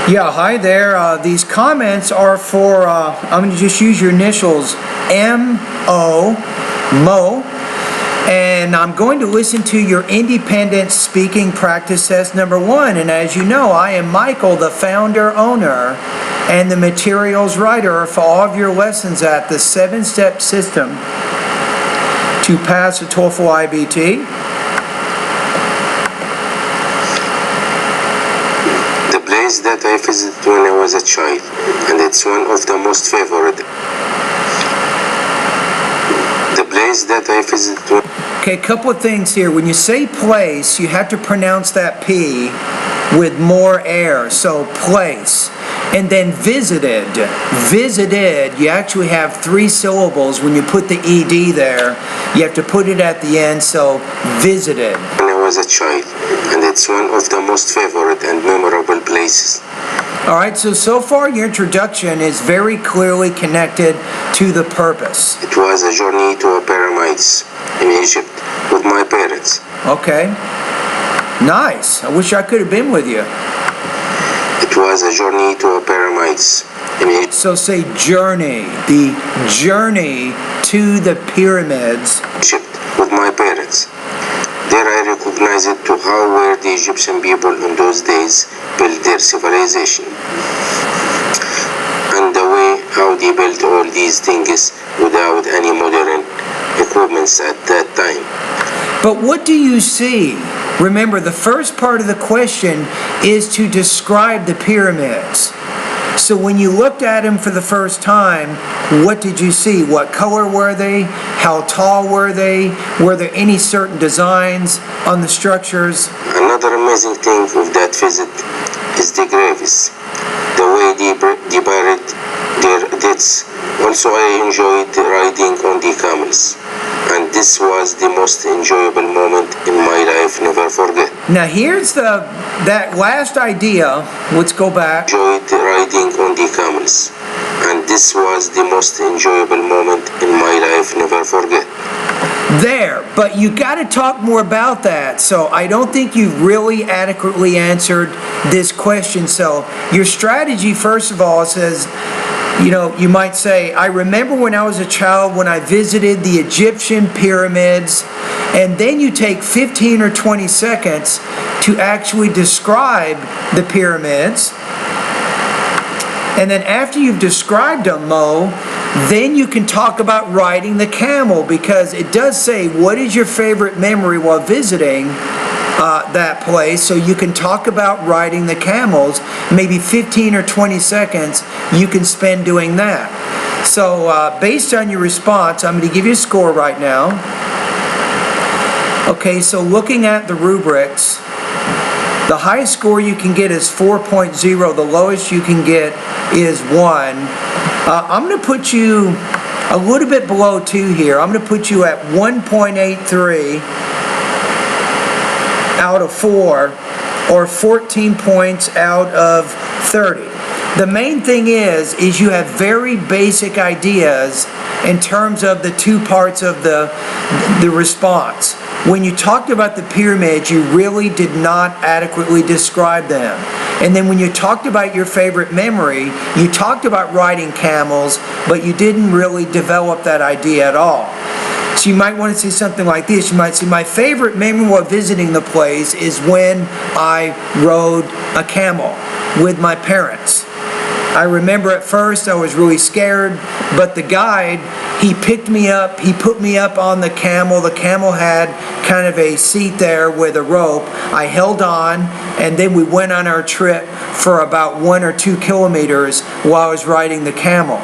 Yeah, hi there. These comments are for, I'm going to just use your initials, M-O, Mo, and I'm going to listen to your independent speaking practice test number 1. And as you know, I am Michael, the founder, owner, and the materials writer for all of your lessons at the 7-step system to pass the TOEFL IBT. Place that I visited when I was a child, and it's one of the most favorite. The place that I visited. Okay, a couple of things here. When you say place, you have to pronounce that P with more air. So place. And then visited. Visited, you actually have 3 syllables. When you put the ED there, you have to put it at the end, so visited. When I was a child, and it's one of the most favorite and memorable places. Alright, so far your introduction is very clearly connected to the purpose. It was a journey to the pyramids in Egypt with my parents. Okay. Nice. I wish I could have been with you. It was a journey to the pyramids in Egypt. So say journey. The journey to the pyramids. Egypt with my parents. There I recognized to how were the Egyptian people in those days built their civilization, and the way how they built all these things without any modern equipments at that time. But what do you see? Remember, the first part of the question is to describe the pyramids. So when you looked at them for the first time, what did you see? What color were they? How tall were they? Were there any certain designs on the structures? Another amazing thing of that visit is the graves, the way they buried their deaths. Also, I enjoyed riding on the camels, and this was the most enjoyable moment in my life, never forget. Now here's that last idea. Let's go back. Enjoyed riding on the camels, and this was the most enjoyable moment in my life, never forget. There, but you got to talk more about that. So I don't think you've really adequately answered this question. So your strategy, first of all, says, you might say, I remember when I was a child when I visited the Egyptian pyramids, and then you take 15 or 20 seconds to actually describe the pyramids. And then after you've described them, Mo, then you can talk about riding the camel, because it does say, what is your favorite memory while visiting that place? So you can talk about riding the camels. Maybe 15 or 20 seconds you can spend doing that. So based on your response, I'm going to give you a score right now. Okay, so looking at the rubrics, the highest score you can get is 4.0. The lowest you can get is 1. I'm going to put you a little bit below 2 here. I'm going to put you at 1.83 out of 4, or 14 points out of 30. The main thing is you have very basic ideas in terms of the 2 parts of the response. When you talked about the pyramids, you really did not adequately describe them. And then when you talked about your favorite memory, you talked about riding camels, but you didn't really develop that idea at all. So you might want to say something like this. You might say, my favorite memory while visiting the place is when I rode a camel with my parents. I remember at first I was really scared, but the guide, he picked me up, he put me up on the camel. The camel had kind of a seat there with a rope. I held on, and then we went on our trip for about 1 or 2 kilometers while I was riding the camel.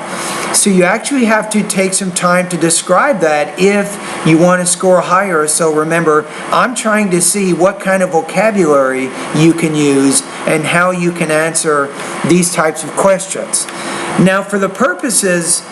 So you actually have to take some time to describe that if you want to score higher. So remember, I'm trying to see what kind of vocabulary you can use and how you can answer these types of questions. Now, for the purposes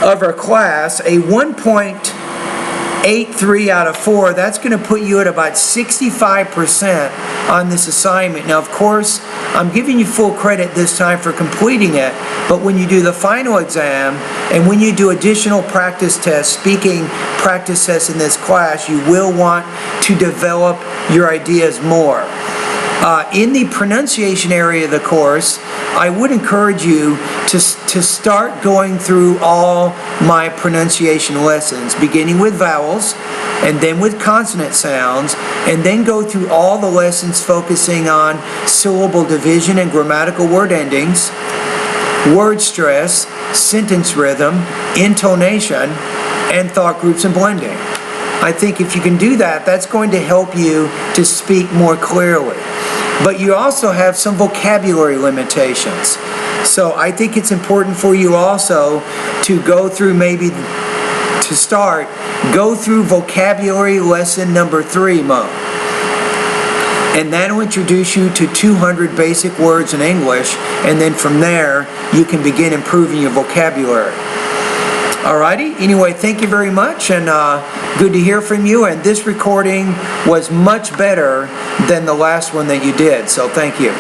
of our class, a 1.83 out of 4, that's going to put you at about 65% on this assignment. Now, of course, I'm giving you full credit this time for completing it, but when you do the final exam and when you do additional practice tests, speaking practice tests in this class, you will want to develop your ideas more. In the pronunciation area of the course, I would encourage you to start going through all my pronunciation lessons, beginning with vowels, and then with consonant sounds, and then go through all the lessons focusing on syllable division and grammatical word endings, word stress, sentence rhythm, intonation, and thought groups and blending. I think if you can do that, that's going to help you to speak more clearly. But you also have some vocabulary limitations. So I think it's important for you also to go through, maybe to start, go through vocabulary lesson number 3 mode. And that'll introduce you to 200 basic words in English, and then from there, you can begin improving your vocabulary. Alrighty, anyway, thank you very much, and good to hear from you, and this recording was much better than the last one that you did, so thank you.